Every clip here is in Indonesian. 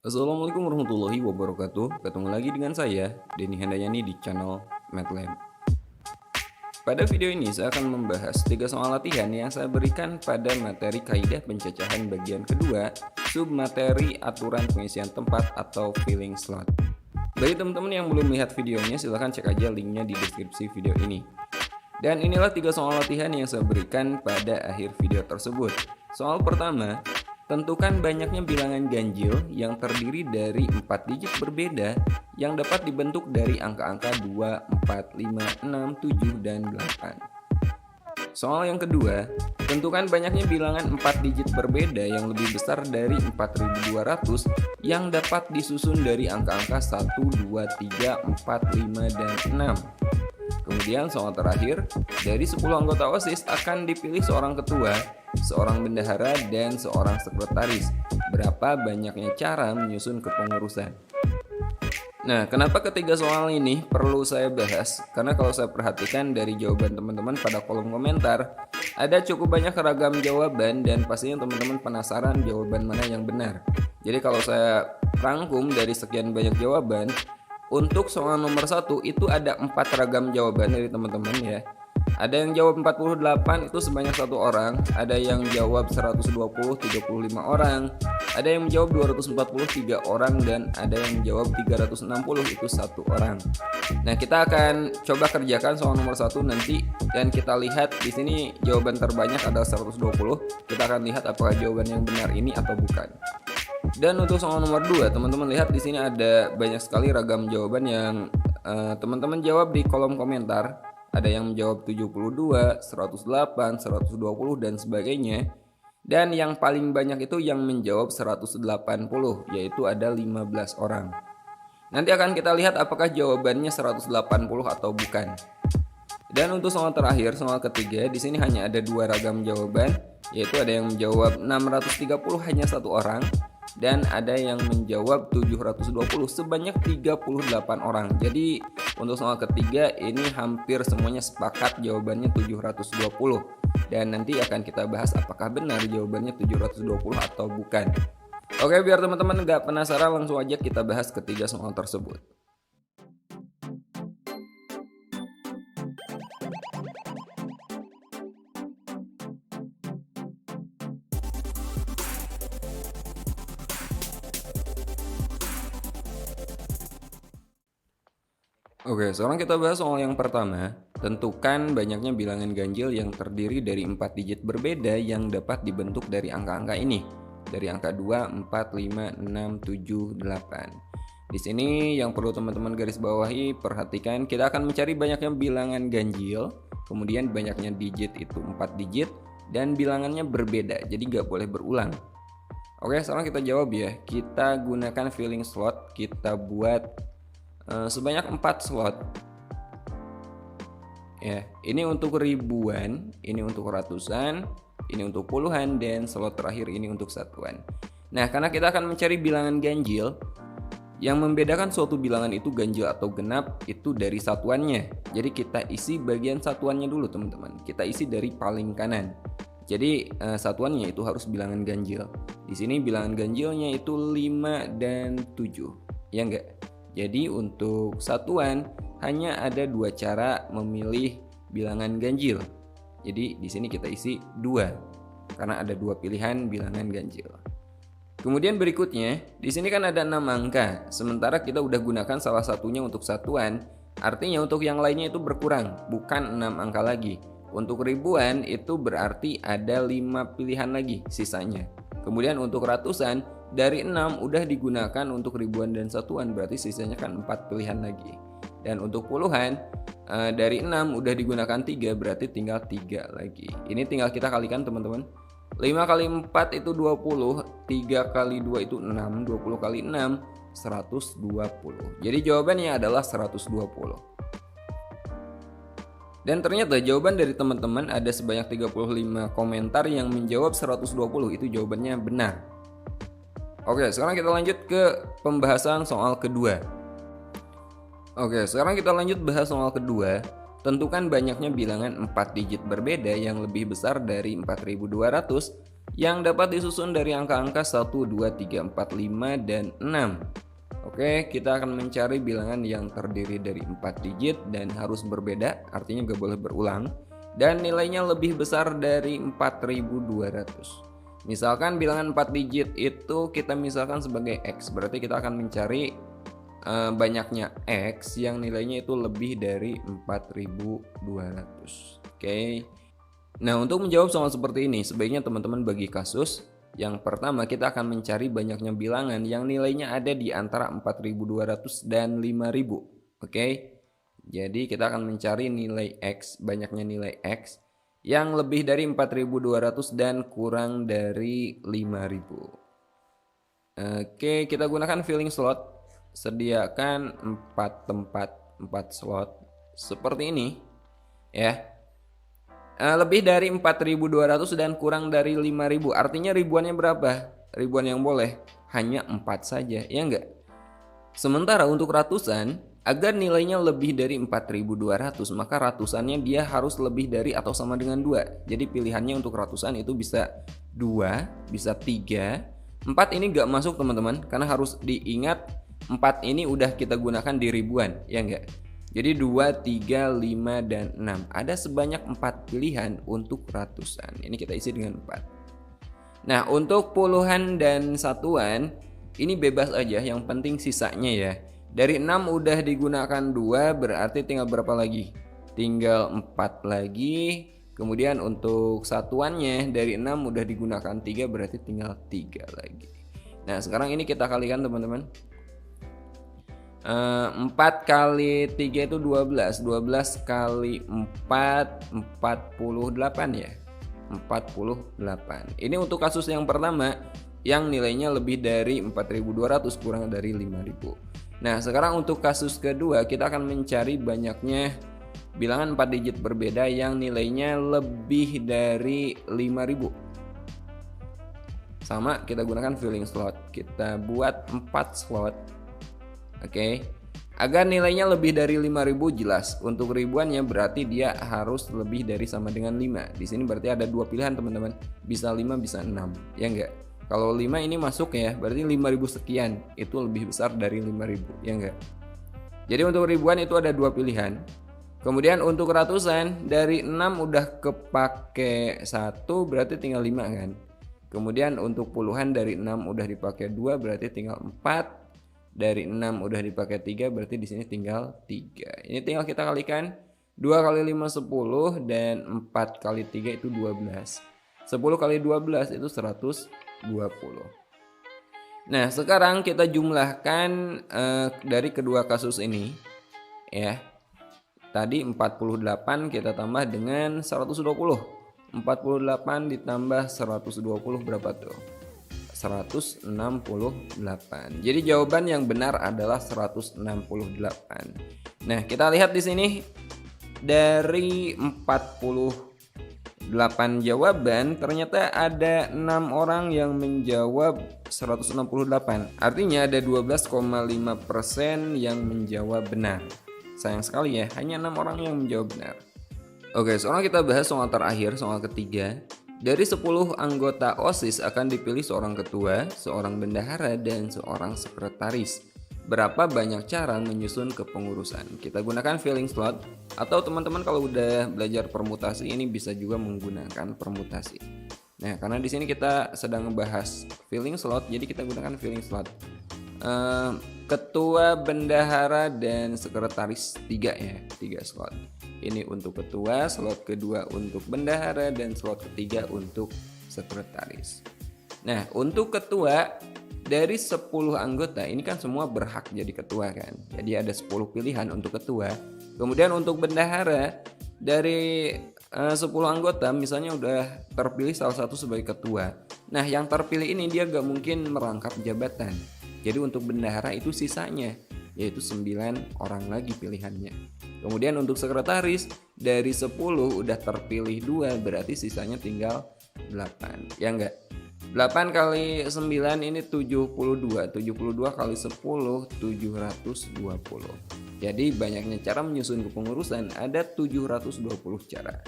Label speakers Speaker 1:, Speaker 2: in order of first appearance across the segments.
Speaker 1: Assalamualaikum warahmatullahi wabarakatuh. Ketemu lagi dengan saya, Denny Handayani di channel MATLAB. Pada video ini saya akan membahas 3 soal latihan yang saya berikan pada materi kaidah pencacahan bagian kedua, submateri aturan pengisian tempat atau filling slot. Bagi teman-teman yang belum melihat videonya, silahkan cek aja linknya di deskripsi video ini. Dan inilah 3 soal latihan yang saya berikan pada akhir video tersebut. Soal pertama, tentukan banyaknya bilangan ganjil yang terdiri dari 4 digit berbeda yang dapat dibentuk dari angka-angka 2, 4, 5, 6, 7, dan 8. Soal yang kedua, tentukan banyaknya bilangan 4 digit berbeda yang lebih besar dari 4200 yang dapat disusun dari angka-angka 1, 2, 3, 4, 5, dan 6. Kemudian soal terakhir, dari 10 anggota OSIS akan dipilih seorang ketua, seorang bendahara, dan seorang sekretaris. Berapa banyaknya cara menyusun kepengurusan? Nah, kenapa ketiga soal ini perlu saya bahas? Karena kalau saya perhatikan dari jawaban teman-teman pada kolom komentar, ada cukup banyak ragam jawaban dan pastinya teman-teman penasaran jawaban mana yang benar. Jadi kalau saya rangkum dari sekian banyak jawaban, untuk soal nomor 1 itu ada 4 ragam jawaban dari teman-teman ya. Ada yang jawab 48 itu sebanyak 1 orang, ada yang jawab 120 35 orang, ada yang menjawab 243 orang, dan ada yang menjawab 360 itu 1 orang. Nah, kita akan coba kerjakan soal nomor 1 nanti dan kita lihat di sini jawaban terbanyak adalah 120. Kita akan lihat apakah jawaban yang benar ini atau bukan. Dan untuk soal nomor 2, teman-teman lihat di sini ada banyak sekali ragam jawaban yang teman-teman jawab di kolom komentar. Ada yang menjawab 72, 108, 120, dan sebagainya. Dan yang paling banyak itu yang menjawab 180, yaitu ada 15 orang. Nanti akan kita lihat apakah jawabannya 180 atau bukan. Dan untuk soal terakhir, soal ketiga, di sini hanya ada 2 ragam jawaban, yaitu ada yang menjawab 630 hanya 1 orang, dan ada yang menjawab 720 sebanyak 38 orang. Jadi untuk soal ketiga ini hampir semuanya sepakat jawabannya 720. Dan nanti akan kita bahas apakah benar jawabannya 720 atau bukan. Oke, biar teman-teman nggak penasaran, langsung aja kita bahas ketiga soal tersebut. Oke, sekarang kita bahas soal yang pertama. Tentukan banyaknya bilangan ganjil yang terdiri dari 4 digit berbeda yang dapat dibentuk dari angka-angka ini. Dari angka 2, 4, 5, 6, 7, 8. Di sini yang perlu teman-teman garis bawahi, perhatikan kita akan mencari banyaknya bilangan ganjil, kemudian banyaknya digit itu 4 digit, dan bilangannya berbeda, jadi nggak boleh berulang. Oke, sekarang kita jawab ya. Kita gunakan filling slot, kita buat sebanyak 4 slot ya. Ini untuk ribuan, ini untuk ratusan, ini untuk puluhan, dan slot terakhir ini untuk satuan. Nah, karena kita akan mencari bilangan ganjil, yang membedakan suatu bilangan itu ganjil atau genap itu dari satuannya. Jadi kita isi bagian satuannya dulu teman-teman. Kita isi dari paling kanan. Jadi satuannya itu harus bilangan ganjil. Di sini bilangan ganjilnya itu 5 dan 7. Ya enggak? Jadi untuk satuan hanya ada 2 cara memilih bilangan ganjil. Jadi di sini kita isi 2 karena ada 2 pilihan bilangan ganjil. Kemudian berikutnya, di sini kan ada 6 angka. Sementara kita udah gunakan salah satunya untuk satuan, artinya untuk yang lainnya itu berkurang, bukan 6 angka lagi. Untuk ribuan itu berarti ada 5 pilihan lagi sisanya. Kemudian untuk ratusan, dari 6 udah digunakan untuk ribuan dan satuan, berarti sisanya kan 4 pilihan lagi. Dan untuk puluhan, dari 6 udah digunakan 3, berarti tinggal 3 lagi. Ini tinggal kita kalikan teman-teman. 5 kali 4 itu 20, 3 kali 2 itu 6, 20 kali 6, 120. Jadi jawabannya adalah 120. Dan ternyata jawaban dari teman-teman ada sebanyak 35 komentar yang menjawab 120, itu jawabannya benar. Oke, sekarang kita lanjut ke pembahasan soal kedua. Oke, sekarang kita lanjut bahas soal kedua. Tentukan banyaknya bilangan 4 digit berbeda yang lebih besar dari 4200 yang dapat disusun dari angka-angka 1, 2, 3, 4, 5, dan 6. Oke, kita akan mencari bilangan yang terdiri dari 4 digit dan harus berbeda, artinya gak boleh berulang, dan nilainya lebih besar dari 4200. Misalkan bilangan 4 digit itu kita misalkan sebagai X, berarti kita akan mencari banyaknya X yang nilainya itu lebih dari 4200. Oke. Nah, untuk menjawab soal seperti ini, sebaiknya teman-teman bagi kasus. Yang pertama, kita akan mencari banyaknya bilangan yang nilainya ada di antara 4200 dan 5000. Oke. Jadi kita akan mencari nilai X, banyaknya nilai X yang lebih dari 4200 dan kurang dari 5000. Oke, kita gunakan filling slot. Sediakan 4 tempat, 4 slot seperti ini ya. Lebih dari 4200 dan kurang dari 5000, artinya ribuannya berapa? Ribuan yang boleh hanya 4 saja, ya enggak? Sementara untuk ratusan, agar nilainya lebih dari 4200, maka ratusannya dia harus lebih dari atau sama dengan 2. Jadi pilihannya untuk ratusan itu bisa 2, bisa 3. 4 ini enggak masuk teman-teman, karena harus diingat 4 ini udah kita gunakan di ribuan, ya enggak? Jadi 2, 3, 5, dan 6. Ada sebanyak 4 pilihan untuk ratusan. Ini kita isi dengan 4. Nah, untuk puluhan dan satuan, ini bebas aja, yang penting sisanya ya. Dari 6 udah digunakan 2, berarti tinggal berapa lagi? Tinggal 4 lagi. Kemudian untuk satuannya dari 6 udah digunakan 3, berarti tinggal 3 lagi. Nah, sekarang ini kita kalikan teman-teman. 4 kali 3 itu 12. 12 kali 4, 48 ya. 48. Ini untuk kasus yang pertama yang nilainya lebih dari 4200 kurang dari 5000. Nah, sekarang untuk kasus kedua kita akan mencari banyaknya bilangan 4 digit berbeda yang nilainya lebih dari 5000. Sama, kita gunakan filling slot. Kita buat 4 slot. Oke. Agar nilainya lebih dari 5000 jelas. Untuk ribuannya berarti dia harus lebih dari sama dengan 5. Di sini berarti ada 2 pilihan teman-teman. Bisa 5, bisa 6. Ya enggak? Kalau 5 ini masuk ya, berarti 5000 sekian. Itu lebih besar dari 5000. Ya enggak? Jadi untuk ribuan itu ada 2 pilihan. Kemudian untuk ratusan, dari 6 udah kepake 1, berarti tinggal 5 kan. Kemudian untuk puluhan dari 6 udah dipakai 2, berarti tinggal 4. Dari 6 udah dipakai 3, berarti di sini tinggal 3. Ini tinggal kita kalikan. 2 kali 5 10 dan 4 kali 3 itu 12. 10 kali 12 itu 120. Nah, sekarang kita jumlahkan dari kedua kasus ini ya. Tadi 48 kita tambah dengan 120. 48 ditambah 120 berapa tuh? 168. Jadi jawaban yang benar adalah 168. Nah, kita lihat di sini dari 48 jawaban ternyata ada 6 orang yang menjawab 168. Artinya ada 12,5% yang menjawab benar. Sayang sekali ya, hanya 6 orang yang menjawab benar. Oke, sekarang kita bahas soal terakhir, soal ketiga. Dari 10 anggota OSIS akan dipilih seorang ketua, seorang bendahara, dan seorang sekretaris. Berapa banyak cara menyusun kepengurusan? Kita gunakan filling slot, atau teman-teman kalau udah belajar permutasi ini bisa juga menggunakan permutasi. Nah, karena di sini kita sedang membahas filling slot, jadi kita gunakan filling slot. Ketua, bendahara, dan sekretaris 3 ya, 3 slot. Ini untuk ketua, slot kedua untuk bendahara, dan slot ketiga untuk sekretaris. Nah, untuk ketua dari 10 anggota ini kan semua berhak jadi ketua kan. Jadi ada 10 pilihan untuk ketua. Kemudian untuk bendahara dari 10 anggota misalnya udah terpilih salah satu sebagai ketua. Nah, yang terpilih ini dia gak mungkin merangkap jabatan. Jadi untuk bendahara itu sisanya, yaitu 9 orang lagi pilihannya. Kemudian untuk sekretaris dari 10 udah terpilih 2, berarti sisanya tinggal 8. Ya enggak? 8 kali 9 ini 72. 72 kali 10 720. Jadi banyaknya cara menyusun kepengurusan, ada 720 cara.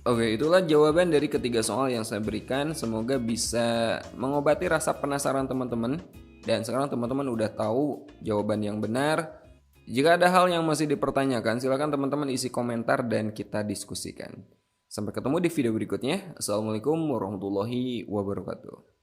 Speaker 1: Oke, itulah jawaban dari ketiga soal yang saya berikan. Semoga bisa mengobati rasa penasaran teman-teman. Dan sekarang teman-teman udah tahu jawaban yang benar. Jika ada hal yang masih dipertanyakan, silakan teman-teman isi komentar dan kita diskusikan. Sampai ketemu di video berikutnya. Assalamualaikum warahmatullahi wabarakatuh.